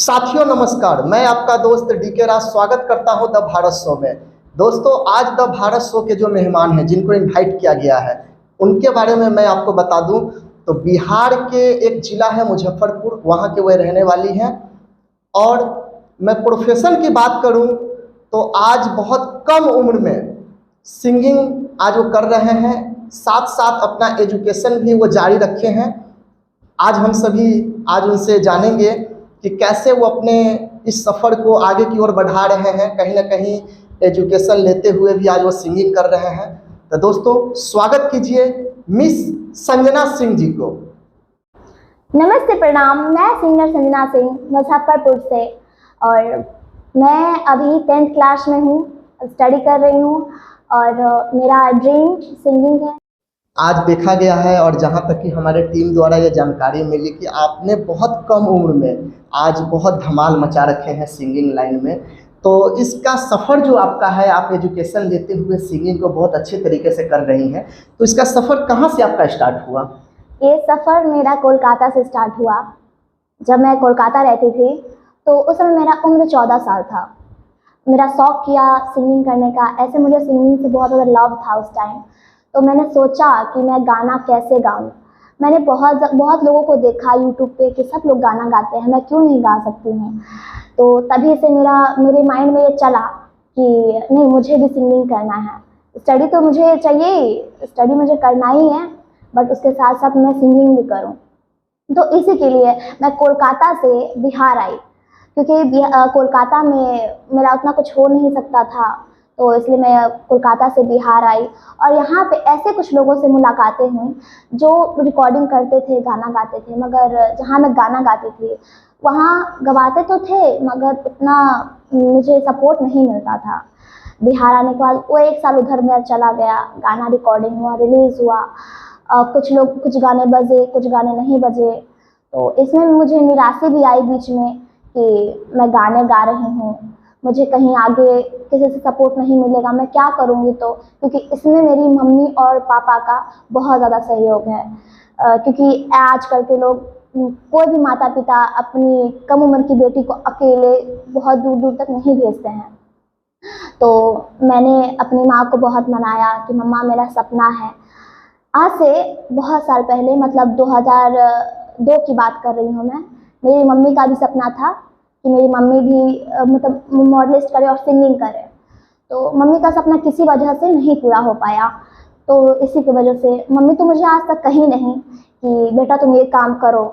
साथियों नमस्कार, मैं आपका दोस्त डीके राज स्वागत करता हूं द भारत शो में। दोस्तों, आज द भारत शो के जो मेहमान हैं जिनको इनवाइट किया गया है उनके बारे में मैं आपको बता दूं तो बिहार के एक ज़िला है मुजफ्फरपुर, वहां के वह रहने वाली हैं। और मैं प्रोफेशन की बात करूं तो आज बहुत कम उम्र में सिंगिंग आज वो कर रहे हैं, साथ साथ अपना एजुकेशन भी वो जारी रखे हैं। आज हम सभी आज उनसे जानेंगे कि कैसे वो अपने इस सफ़र को आगे की ओर बढ़ा रहे हैं, कहीं ना कहीं एजुकेशन लेते हुए भी आज वो सिंगिंग कर रहे हैं। तो दोस्तों, स्वागत कीजिए मिस संजना सिंह जी को। नमस्ते, प्रणाम। मैं सिंगर संजना सिंह मुजफ्फरपुर से और मैं अभी 10th क्लास में हूँ, स्टडी कर रही हूँ और मेरा ड्रीम सिंगिंग है। आज देखा गया है और जहाँ तक कि हमारे टीम द्वारा ये जानकारी मिली कि आपने बहुत कम उम्र में आज बहुत धमाल मचा रखे हैं सिंगिंग लाइन में। तो इसका सफ़र जो आपका है, आप एजुकेशन लेते हुए सिंगिंग को बहुत अच्छे तरीके से कर रही हैं, तो इसका सफ़र कहाँ से आपका स्टार्ट हुआ? ये सफ़र मेरा कोलकाता से स्टार्ट हुआ। जब मैं कोलकाता रहती थी तो उस समय मेरा उम्र 14 साल था। मेरा शौक़ किया सिंगिंग करने का, ऐसे मुझे सिंगिंग से बहुत ज़्यादा लव था उस टाइम। तो मैंने सोचा कि मैं गाना कैसे गाऊँ। मैंने बहुत लोगों को देखा यूट्यूब पे कि सब लोग गाना गाते हैं, मैं क्यों नहीं गा सकती हूँ। तो तभी से मेरे माइंड में ये चला कि नहीं, मुझे भी सिंगिंग करना है। स्टडी तो मुझे चाहिए, स्टडी मुझे करना ही है, बट उसके साथ साथ मैं सिंगिंग भी करूँ। तो इसी के लिए मैं कोलकाता से बिहार आई, क्योंकि कोलकाता में मेरा उतना कुछ हो नहीं सकता था, तो इसलिए मैं कोलकाता से बिहार आई। और यहाँ पे ऐसे कुछ लोगों से मुलाकातें हुई जो रिकॉर्डिंग करते थे, गाना गाते थे, मगर जहाँ मैं गाना गाती थी वहाँ गवाते तो थे मगर उतना मुझे सपोर्ट नहीं मिलता था। बिहार आने के बाद वो 1 साल उधर मेरा चला गया, गाना रिकॉर्डिंग हुआ, रिलीज़ हुआ। कुछ गाने बजे, कुछ गाने नहीं बजे। तो इसमें मुझे निराशा भी आई बीच में कि मैं गाने गा रही हूँ, मुझे कहीं आगे किसी से सपोर्ट नहीं मिलेगा, मैं क्या करूँगी। तो क्योंकि इसमें मेरी मम्मी और पापा का बहुत ज़्यादा सहयोग है, क्योंकि आजकल के लोग, कोई भी माता पिता अपनी कम उम्र की बेटी को अकेले बहुत दूर दूर तक नहीं भेजते हैं। तो मैंने अपनी माँ को बहुत मनाया कि मम्मा, मेरा सपना है। आज से बहुत साल पहले, मतलब 2002 की बात कर रही हूँ मैं, मेरी मम्मी का भी सपना था कि मेरी मम्मी भी मतलब मॉडलिस्ट करे और सिंगिंग करे। तो मम्मी का सपना किसी वजह से नहीं पूरा हो पाया। तो इसी की वजह से मम्मी तो मुझे आज तक कही नहीं कि बेटा तुम ये काम करो,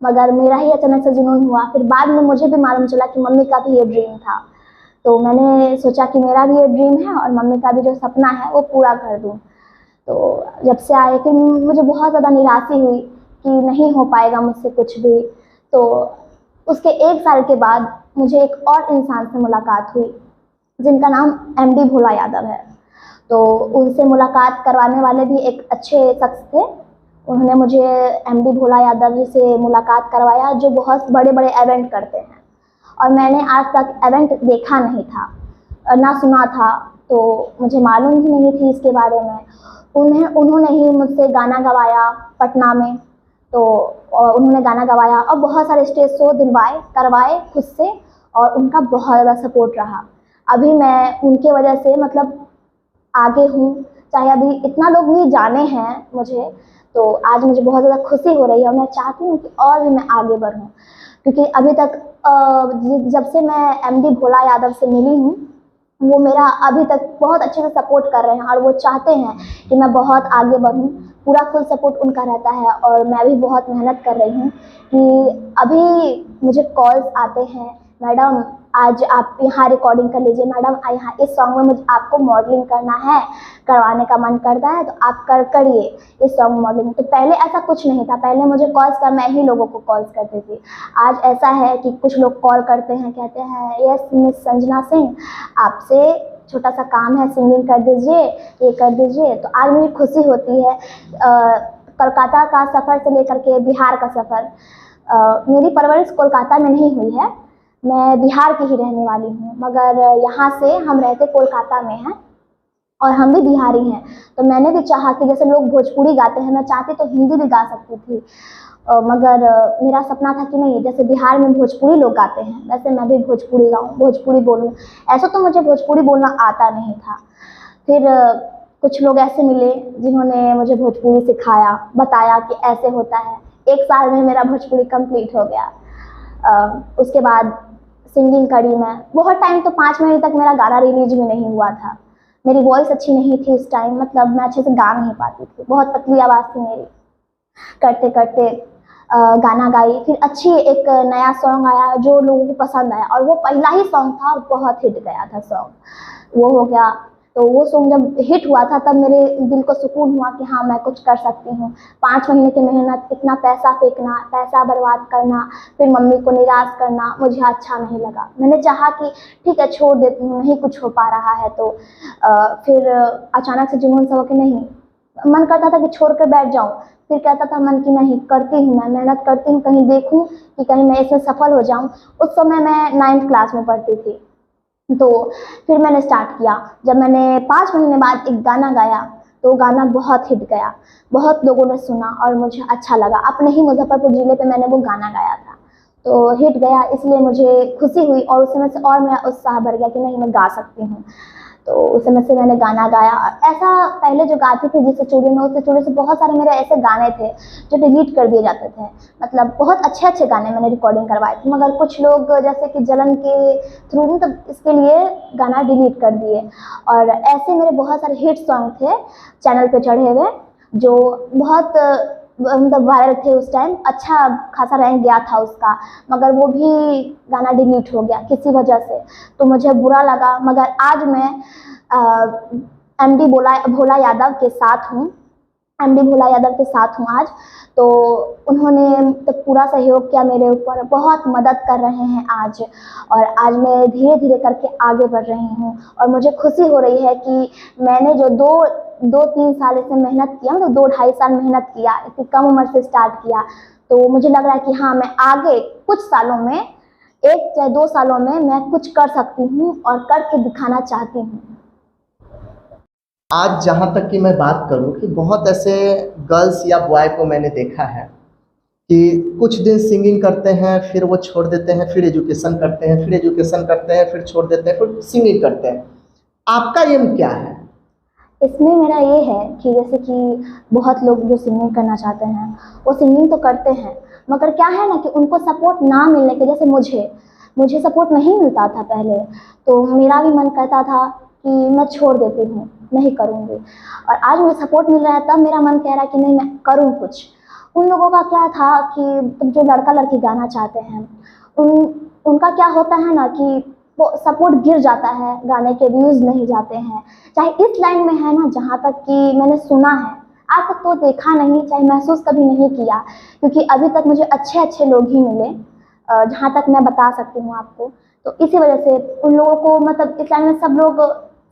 मगर मेरा ही अचानक से जुनून हुआ। फिर बाद में मुझे भी मालूम चला कि मम्मी का भी ये ड्रीम था। तो मैंने सोचा कि मेरा भी ये ड्रीम है और मम्मी का भी जो सपना है वो पूरा कर दूँ। तो जब से आए फिर मुझे बहुत ज़्यादा निराशा हुई कि नहीं हो पाएगा मुझसे कुछ भी। तो उसके 1 साल के बाद मुझे एक और इंसान से मुलाकात हुई जिनका नाम MD भोला यादव है। तो उनसे मुलाकात करवाने वाले भी एक अच्छे शख्स थे। उन्होंने मुझे MD भोला यादव जी से मुलाकात करवाया, जो बहुत बड़े बड़े इवेंट करते हैं, और मैंने आज तक इवेंट देखा नहीं था, ना सुना था, तो मुझे मालूम ही नहीं थी इसके बारे में। उन्होंने ही मुझसे गाना गवाया पटना में। तो उन्होंने गाना गवाया और बहुत सारे स्टेज शो करवाए खुद से, और उनका बहुत ज़्यादा सपोर्ट रहा। अभी मैं उनके वजह से मतलब आगे हूँ, चाहे अभी इतना लोग भी जाने हैं मुझे, तो आज मुझे बहुत ज़्यादा खुशी हो रही है और मैं चाहती हूँ कि और भी मैं आगे बढ़ूँ। क्योंकि अभी तक जब से मैं MD भोला यादव से मिली हूँ, वो मेरा अभी तक बहुत अच्छे से सपोर्ट कर रहे हैं और वो चाहते हैं कि मैं बहुत आगे बढ़ूँ। पूरा फुल सपोर्ट उनका रहता है और मैं भी बहुत मेहनत कर रही हूँ कि अभी मुझे कॉल्स आते हैं, मैडम आज आप यहाँ रिकॉर्डिंग कर लीजिए, मैडम यहाँ इस सॉन्ग में मुझे आपको मॉडलिंग करना है, करवाने का मन करता है तो आप करिए इस सॉन्ग में मॉडलिंग। तो पहले ऐसा कुछ नहीं था, पहले मुझे कॉल्स क्या, मैं ही लोगों को कॉल्स करती थी। आज ऐसा है कि कुछ लोग कॉल करते हैं, कहते हैं यस मिस संजना सिंह, आपसे छोटा सा काम है, सिंगिंग कर दीजिए, ये कर दीजिए। तो आज मुझे खुशी होती है। कोलकाता का सफ़र से लेकर के बिहार का सफ़र, मेरी परवरिश कोलकाता में नहीं हुई है, मैं बिहार की ही रहने वाली हूँ, मगर यहाँ से हम रहते कोलकाता में हैं और हम भी बिहारी हैं। तो मैंने भी चाहा कि जैसे लोग भोजपुरी गाते हैं, मैं चाहती तो हिंदी भी गा सकती थी, मगर मेरा सपना था कि नहीं, जैसे बिहार में भोजपुरी लोग गाते हैं वैसे मैं भी भोजपुरी गाऊँ, भोजपुरी बोलूँ। ऐसा तो मुझे भोजपुरी बोलना आता नहीं था। फिर कुछ लोग ऐसे मिले जिन्होंने मुझे भोजपुरी सिखाया, बताया कि ऐसे होता है। 1 साल में मेरा भोजपुरी कंप्लीट हो गया। उसके बाद सिंगिंग करी मैं बहुत टाइम, तो 5 महीने तक मेरा गाना रिलीज भी नहीं हुआ था। मेरी वॉइस अच्छी नहीं थी उस टाइम, मतलब मैं अच्छे से गा नहीं पाती थी, बहुत पतली आवाज़ थी मेरी। करते करते गाना गाई, फिर अच्छी एक नया सॉन्ग आया जो लोगों को पसंद आया, और वो पहला ही सॉन्ग था और बहुत हिट गया था सॉन्ग, वो हो गया। तो वो सॉन्ग जब हिट हुआ था तब मेरे दिल को सुकून हुआ कि हाँ मैं कुछ कर सकती हूँ। 5 महीने की मेहनत, इतना पैसा फेंकना, पैसा बर्बाद करना, फिर मम्मी को निराश करना, मुझे अच्छा नहीं लगा। मैंने चाहा कि ठीक है छोड़ देती हूँ, नहीं कुछ हो पा रहा है। तो फिर अचानक से जुनून सा हो कि नहीं, मन करता था कि छोड़ कर बैठ जाऊँ, फिर कहता था मन की नहीं, करती हूँ, मैं मेहनत करती हूँ, कहीं देखूँ कि कहीं मैं इसमें सफल हो जाऊँ। उस समय मैं 9th क्लास में पढ़ती थी। तो फिर मैंने स्टार्ट किया। जब मैंने 5 महीने बाद एक गाना गाया तो गाना बहुत हिट गया, बहुत लोगों ने सुना और मुझे अच्छा लगा। अपने ही मुजफ्फरपुर ज़िले पे मैंने वो गाना गाया था, तो हिट गया, इसलिए मुझे खुशी हुई और उस समय से और मेरा उत्साह बढ़ गया कि नहीं मैं गा सकती हूँ। तो उस समय से मैंने गाना गाया। ऐसा पहले जो गाती थी जिस स्टूडियो में, उस स्टूडियो से बहुत सारे मेरे ऐसे गाने थे जो डिलीट कर दिए जाते थे। मतलब बहुत अच्छे अच्छे गाने मैंने रिकॉर्डिंग करवाए थे, मगर कुछ लोग जैसे कि जलन के थ्रू मतलब इसके लिए गाना डिलीट कर दिए। और ऐसे मेरे बहुत सारे हिट सॉन्ग थे चैनल पे चढ़े हुए जो बहुत मतलब वायरल थे उस टाइम, अच्छा खासा रैंक गया था उसका, मगर वो भी गाना डिलीट हो गया किसी वजह से। तो मुझे बुरा लगा, मगर आज मैं एमडी भोला यादव के साथ हूँ, एमडी भोला यादव के साथ हूँ आज। तो उन्होंने तो पूरा सहयोग किया मेरे ऊपर, बहुत मदद कर रहे हैं आज, और आज मैं धीरे धीरे करके आगे बढ़ रही हूँ। और मुझे खुशी हो रही है कि मैंने जो 2-3 साल से मेहनत किया, मतलब 2-2.5 साल मेहनत किया, इतनी कम उम्र से स्टार्ट किया, तो मुझे लग रहा है कि हाँ मैं आगे कुछ सालों में, 1 या 2 सालों में मैं कुछ कर सकती हूँ और करके दिखाना चाहती हूँ। आज जहाँ तक कि मैं बात करूँ कि बहुत ऐसे गर्ल्स या बॉय को मैंने देखा है कि कुछ दिन सिंगिंग करते हैं, फिर वो छोड़ देते हैं, फिर एजुकेशन करते हैं, फिर एजुकेशन करते हैं, फिर छोड़ देते हैं, फिर सिंगिंग करते हैं। आपका एम क्या है? इसमें मेरा ये है कि जैसे कि बहुत लोग जो सिंगिंग करना चाहते हैं वो सिंगिंग तो करते हैं, मगर क्या है ना कि उनको सपोर्ट ना मिलने के, जैसे मुझे सपोर्ट नहीं मिलता था पहले, तो मेरा भी मन करता था कि मैं छोड़ देती हूँ, नहीं करूँगी। और आज मुझे सपोर्ट मिल रहा है तब मेरा मन कह रहा है कि नहीं मैं करूँ कुछ। उन लोगों का क्या था कि जो लड़का लड़की गाना चाहते हैं उनका क्या होता है ना कि वो सपोर्ट गिर जाता है, गाने के व्यूज़ नहीं जाते हैं। चाहे इस लाइन में है ना, जहाँ तक कि मैंने सुना है, आज तक तो देखा नहीं, चाहे महसूस कभी नहीं किया, क्योंकि अभी तक मुझे अच्छे अच्छे लोग ही मिले, जहाँ तक मैं बता सकती हूँ आपको। तो इसी वजह से उन लोगों को, मतलब इस लाइन में सब लोग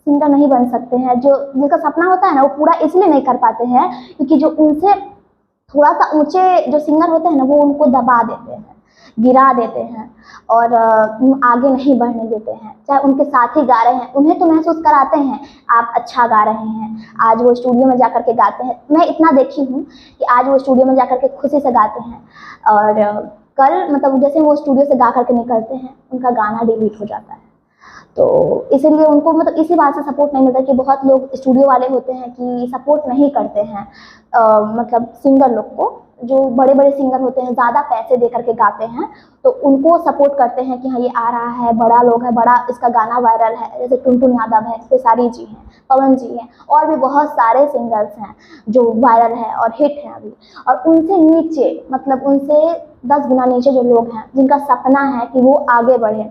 सिंगर नहीं बन सकते हैं। जो जिनका सपना होता है ना वो पूरा इसलिए नहीं कर पाते हैं क्योंकि जो उनसे थोड़ा सा ऊंचे जो सिंगर होते हैं ना वो उनको दबा देते हैं, गिरा देते हैं और आगे नहीं बढ़ने देते हैं। चाहे उनके साथ ही गा रहे हैं, उन्हें तो महसूस कराते हैं आप अच्छा गा रहे हैं, आज वो स्टूडियो में जाकर के गाते हैं। मैं इतना देखी हूँ कि आज वो स्टूडियो में जाकर के खुशी से गाते हैं, और कल मतलब जैसे वो स्टूडियो से गा करके निकलते हैं उनका गाना डिलीट हो जाता है। तो इसीलिए उनको मतलब इसी बात से सपोर्ट नहीं मिलता कि बहुत लोग स्टूडियो वाले होते हैं कि सपोर्ट नहीं करते हैं मतलब सिंगर लोग को। जो बड़े बड़े सिंगर होते हैं ज़्यादा पैसे दे करके गाते हैं तो उनको सपोर्ट करते हैं कि हाँ ये आ रहा है, बड़ा लोग है, बड़ा इसका गाना वायरल है, जैसे टुनटुन यादव है, खेसारी जी हैं, पवन जी हैं, और भी बहुत सारे सिंगर्स हैं जो वायरल है और हिट हैं अभी। और उनसे नीचे, मतलब उनसे 10 गुना नीचे जो लोग हैं जिनका सपना है कि वो आगे बढ़े,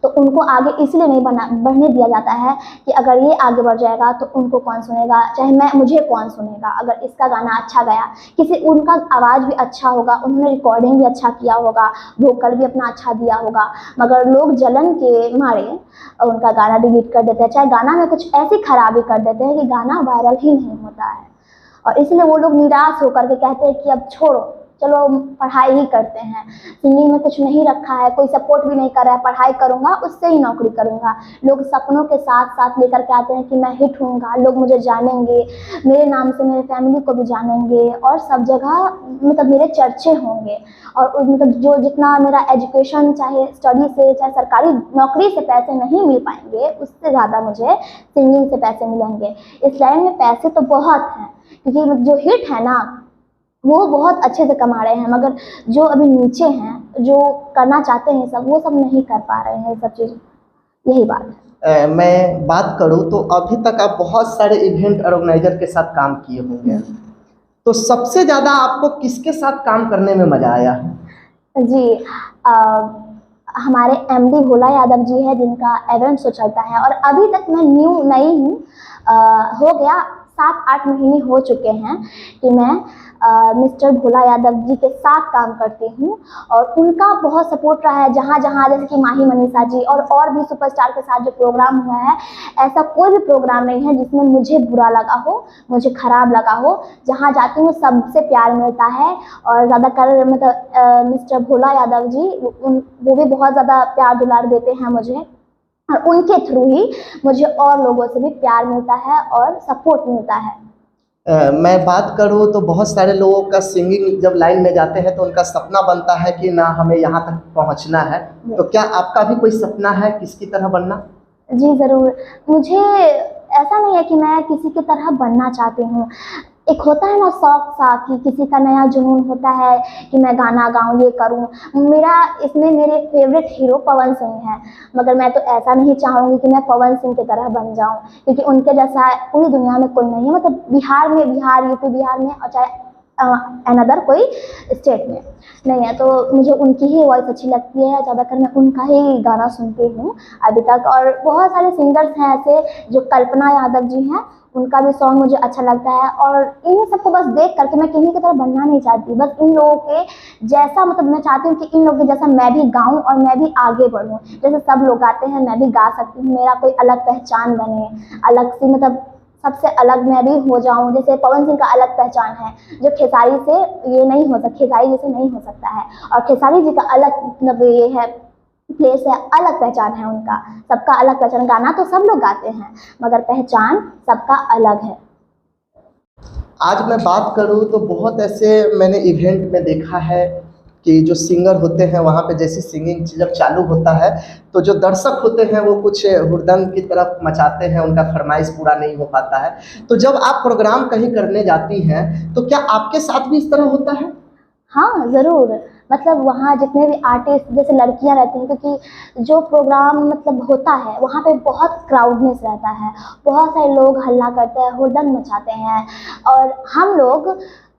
तो उनको आगे इसलिए नहीं बढ़ने दिया जाता है कि अगर ये आगे बढ़ जाएगा तो उनको कौन सुनेगा, चाहे मुझे कौन सुनेगा। अगर इसका गाना अच्छा गया, किसी उनका आवाज़ भी अच्छा होगा, उन्होंने रिकॉर्डिंग भी अच्छा किया होगा, वोकल भी अपना अच्छा दिया होगा, मगर लोग जलन के मारे उनका गाना डिलीट कर देते हैं, चाहे गाना में कुछ ऐसी खराबी कर देते हैं कि गाना वायरल ही नहीं होता है। और इसलिए वो लोग निराश होकर के कहते हैं कि अब छोड़ो, चलो पढ़ाई ही करते हैं, सिंगिंग में कुछ नहीं रखा है, कोई सपोर्ट भी नहीं कर रहा है, पढ़ाई करूँगा उससे ही नौकरी करूँगा। लोग सपनों के साथ साथ लेकर के आते हैं कि मैं हिट होऊंगा, लोग मुझे जानेंगे, मेरे नाम से मेरे फैमिली को भी जानेंगे और सब जगह मतलब मेरे चर्चे होंगे। और मतलब जो जितना मेरा एजुकेशन चाहे स्टडी से चाहे सरकारी नौकरी से पैसे नहीं मिल पाएंगे, उससे ज़्यादा मुझे सिंगिंग से पैसे मिलेंगे। इस लाइन में पैसे तो बहुत हैं, क्योंकि जो हिट है ना वो बहुत अच्छे से कमा रहे हैं, मगर जो अभी नीचे हैं जो करना चाहते हैं सब, वो सब नहीं कर पा रहे हैं सब चीज़। यही बात है। मैं बात करूं तो अभी तक आप बहुत सारे इवेंट ऑर्गेनाइजर के साथ काम किए होंगे, तो सबसे ज़्यादा आपको किसके साथ काम करने में मज़ा आया है? जी, हमारे एमडी भोला यादव जी है, जिनका इवेंट शो चलता है और अभी तक मैं नई हूँ। हो गया 7-8 महीने हो चुके हैं कि मैं मिस्टर भोला यादव जी के साथ काम करती हूँ और उनका बहुत सपोर्ट रहा है। जहाँ जहाँ जैसे कि माही मनीषा जी और भी सुपरस्टार के साथ जो प्रोग्राम हुआ है, ऐसा कोई भी प्रोग्राम नहीं है जिसमें मुझे बुरा लगा हो, मुझे ख़राब लगा हो। जहाँ जाती हूँ सबसे प्यार मिलता है और ज़्यादातर मतलब मिस्टर भोला यादव जी वो भी बहुत ज़्यादा प्यार दुलार देते हैं मुझे, और उनके थ्रू ही मुझे और लोगों से भी प्यार मिलता है और सपोर्ट मिलता है। मैं बात करूँ तो बहुत सारे लोगों का सिंगिंग जब लाइन में जाते हैं तो उनका सपना बनता है कि ना हमें यहाँ तक पहुँचना है, तो क्या आपका भी कोई सपना है किसकी तरह बनना? जी ज़रूर। मुझे ऐसा नहीं है कि मैं किसी की तरह बनना चाहती हूँ। एक होता है ना शौक सा कि किसी का नया जुनून होता है कि मैं गाना गाऊँ, ये करूँ। मेरा इसमें मेरे फेवरेट हीरो पवन सिंह हैं, मगर मैं तो ऐसा नहीं चाहूँगी कि मैं पवन सिंह की तरह बन जाऊँ, क्योंकि उनके जैसा पूरी दुनिया में कोई नहीं है। मतलब यूपी बिहार में और चाहे अनदर कोई स्टेट में नहीं है, तो मुझे उनकी ही वॉइस अच्छी लगती है। ज़्यादातर मैं उनका ही गाना सुनती हूँ अभी तक। और बहुत सारे सिंगर्स हैं ऐसे, जो कल्पना यादव जी हैं, उनका भी सॉन्ग मुझे अच्छा लगता है। और इन्हीं सबको बस देख करके मैं किन्हीं की तरह बनना नहीं चाहती, बस इन लोगों के जैसा मतलब मैं चाहती हूँ कि इन लोगों के जैसा मैं भी गाऊँ और मैं भी आगे बढ़ूँ। जैसे सब लोग गाते हैं मैं भी गा सकती हूँ, मेरा कोई अलग पहचान बने, अलग सी मतलब सबसे अलग मैं भी हो जाऊँ। जैसे पवन सिंह का अलग पहचान है, जो खेसारी से ये नहीं हो सकता, खेसारी जैसे नहीं हो सकता है। और खेसारी जी का अलग मतलब ये है प्लेस है, अलग पहचान है उनका, सबका अलग पहचान। गाना तो सब लोग गाते हैं मगर पहचान सबका अलग है। आज मैं बात करूँ तो बहुत ऐसे मैंने इवेंट में देखा है कि जो सिंगर होते हैं वहाँ पे जैसे सिंगिंग जब चालू होता है तो जो दर्शक होते हैं वो कुछ हुड़दंग की तरफ मचाते हैं, उनका फरमाइश पूरा नहीं हो पाता है। तो जब आप प्रोग्राम कहीं करने जाती हैं तो क्या आपके साथ भी इस तरह होता है? हाँ ज़रूर। मतलब वहाँ जितने भी आर्टिस्ट जैसे लड़कियाँ रहती हैं, क्योंकि जो प्रोग्राम मतलब होता है वहाँ पे बहुत क्राउडनेस रहता है, बहुत सारे लोग हल्ला करते हैं, हुड़दंग मचाते हैं। और हम लोग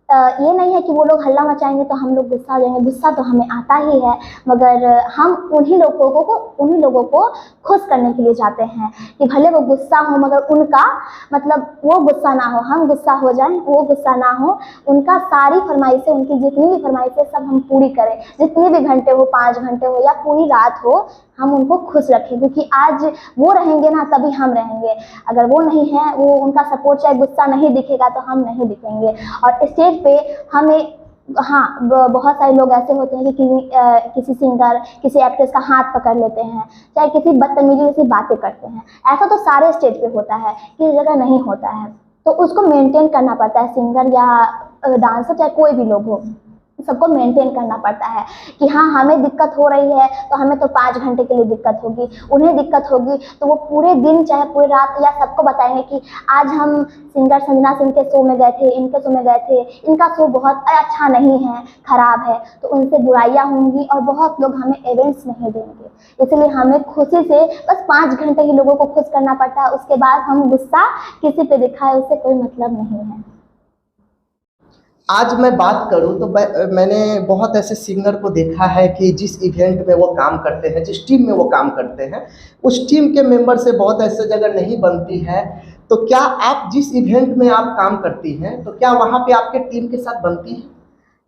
ये नहीं है कि वो लोग हल्ला मचाएंगे तो हम लोग गुस्सा हो जाएंगे, गुस्सा तो हमें आता ही है, मगर हम उन्हीं लोगों को खुश करने के लिए जाते हैं कि भले वो गुस्सा हो मगर उनका मतलब वो गुस्सा ना हो, हम गुस्सा हो जाएं वो गुस्सा ना हो। उनका सारी फरमाइशें, उनकी जितनी भी फरमाइशें सब हम पूरी करें, जितने भी घंटे हो, 5 घंटे हो या पूरी रात हो, हम उनको खुश रखें। क्योंकि आज वो रहेंगे ना तभी हम रहेंगे, अगर वो नहीं है, वो उनका सपोर्ट चाहे गुस्सा नहीं दिखेगा तो हम नहीं दिखेंगे। और स्टेज पे हमें हाँ बहुत सारे लोग ऐसे होते हैं कि किसी सिंगर किसी एक्ट्रेस का हाथ पकड़ लेते हैं, चाहे किसी बदतमीजी से बातें करते हैं। ऐसा तो सारे स्टेज पे होता है, किसी जगह नहीं होता है, तो उसको मेंटेन करना पड़ता है। सिंगर या डांसर चाहे कोई भी लोग हो, सबको मेंटेन करना पड़ता है कि हाँ हमें दिक्कत हो रही है तो हमें तो 5 घंटे के लिए दिक्कत होगी, उन्हें दिक्कत होगी तो वो पूरे दिन चाहे पूरी रात या सबको बताएंगे कि आज हम सिंगर संजना सिंह के शो में गए थे, इनके शो में गए थे, इनका शो बहुत अच्छा नहीं है, खराब है, तो उनसे बुराइयाँ होंगी और बहुत लोग हमें इवेंट्स नहीं देंगे। इसलिए हमें खुशी से बस 5 घंटे ही लोगों को खुश करना पड़ता है, उसके बाद हम गुस्सा किसी पे दिखाए उससे कोई मतलब नहीं है। आज मैं बात करूं तो मैंने बहुत ऐसे सिंगर को देखा है कि जिस इवेंट में वो काम करते हैं, जिस टीम में वो काम करते हैं, उस टीम के मेंबर से बहुत ऐसे जगह नहीं बनती है। तो क्या आप जिस इवेंट में आप काम करती हैं तो क्या वहाँ पे आपके टीम के साथ बनती है?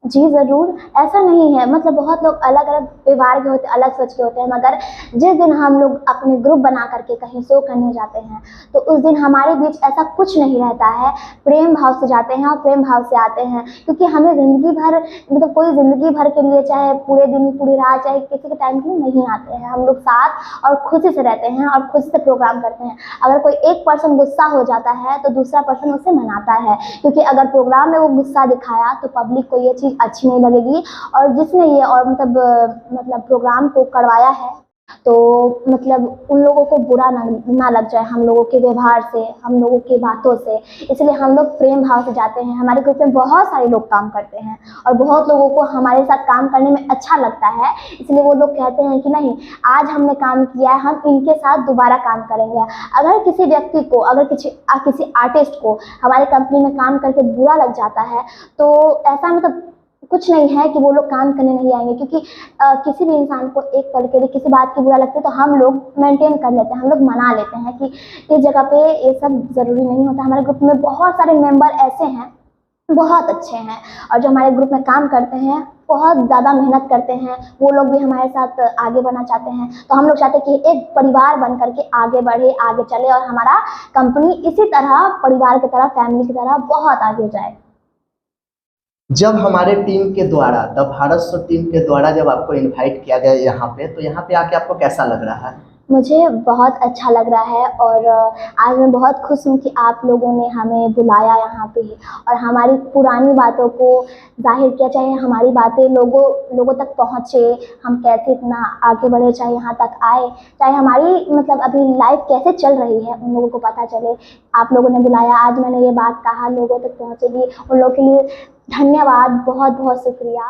जी ज़रूर, ऐसा नहीं है, मतलब बहुत लोग अलग अलग व्यवहार के होते हैं, अलग सोच के होते हैं, मगर जिस दिन हम लोग अपने ग्रुप बना करके कहीं शो करने जाते हैं तो उस दिन हमारे बीच ऐसा कुछ नहीं रहता है। प्रेम भाव से जाते हैं और प्रेम भाव से आते हैं, क्योंकि हमें ज़िंदगी भर, मतलब कोई ज़िंदगी भर के लिए, चाहे पूरे दिन पूरी रात, चाहे किसी के टाइम के लिए नहीं आते हैं। हम लोग साथ और खुशी से रहते हैं और खुशी से प्रोग्राम करते हैं। अगर कोई एक पर्सन गुस्सा हो जाता है तो दूसरा पर्सन उसे मनाता है, क्योंकि अगर प्रोग्राम में वो गुस्सा दिखाया तो पब्लिक को ये चीज़ अच्छी नहीं लगेगी। और जिसने ये और मतलब प्रोग्राम को करवाया है तो मतलब उन लोगों को बुरा ना लग जाए हम लोगों के व्यवहार से, हम लोगों की बातों से। इसलिए हम लोग प्रेम भाव से जाते हैं। हमारे ग्रुप में बहुत सारे लोग काम करते हैं और बहुत लोगों को हमारे साथ काम करने में अच्छा लगता है, इसलिए वो लोग कहते हैं कि नहीं, आज हमने काम किया है, हम इनके साथ दोबारा काम करेंगे। अगर किसी व्यक्ति को, अगर किसी आर्टिस्ट को हमारी कंपनी में काम करके बुरा लग जाता है तो ऐसा मतलब कुछ नहीं है कि वो लोग काम करने नहीं आएंगे, क्योंकि किसी भी इंसान को एक पल के लिए किसी बात की बुरा लगती है तो हम लोग मेंटेन कर लेते हैं, हम लोग मना लेते हैं कि इस जगह पे ये सब ज़रूरी नहीं होता। हमारे ग्रुप में बहुत सारे मेंबर ऐसे हैं, बहुत अच्छे हैं, और जो हमारे ग्रुप में काम करते हैं बहुत ज़्यादा मेहनत करते हैं। वो लोग भी हमारे साथ आगे बढ़ना चाहते हैं, तो हम लोग चाहते हैं कि एक परिवार बन करके आगे बढ़े, आगे चले और हमारा कंपनी इसी तरह परिवार की तरह, फैमिली की तरह बहुत आगे जाए। जब हमारे टीम के द्वारा, द भारत शो टीम के द्वारा जब आपको इनवाइट किया गया यहाँ पे, तो यहाँ पे आके आपको कैसा लग रहा है? मुझे बहुत अच्छा लग रहा है और आज मैं बहुत खुश हूँ कि आप लोगों ने हमें बुलाया यहाँ पे और हमारी पुरानी बातों को ज़ाहिर किया, चाहे हमारी बातें लोगों तक पहुँचे, हम कैसे इतना आगे बढ़े, चाहे यहाँ तक आए, चाहे हमारी मतलब अभी लाइफ कैसे चल रही है उन लोगों को पता चले। आप लोगों ने बुलाया, आज मैंने ये बात कहा, लोगों तक पहुँचेगी, उन लोगों के लिए धन्यवाद, बहुत बहुत शुक्रिया।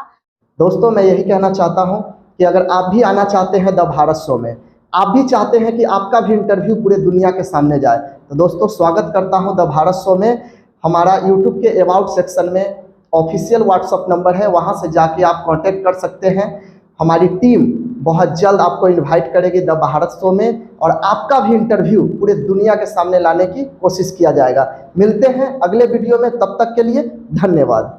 दोस्तों, मैं यही कहना चाहता हूँ कि अगर आप भी आना चाहते हैं द भारत शो में, आप भी चाहते हैं कि आपका भी इंटरव्यू पूरे दुनिया के सामने जाए, तो दोस्तों स्वागत करता हूं द भारत शो में। हमारा यूट्यूब के अबाउट सेक्शन में ऑफिशियल व्हाट्सअप नंबर है, वहां से जाके आप कांटेक्ट कर सकते हैं। हमारी टीम बहुत जल्द आपको इनवाइट करेगी द भारत शो में और आपका भी इंटरव्यू पूरे दुनिया के सामने लाने की कोशिश किया जाएगा। मिलते हैं अगले वीडियो में, तब तक के लिए धन्यवाद।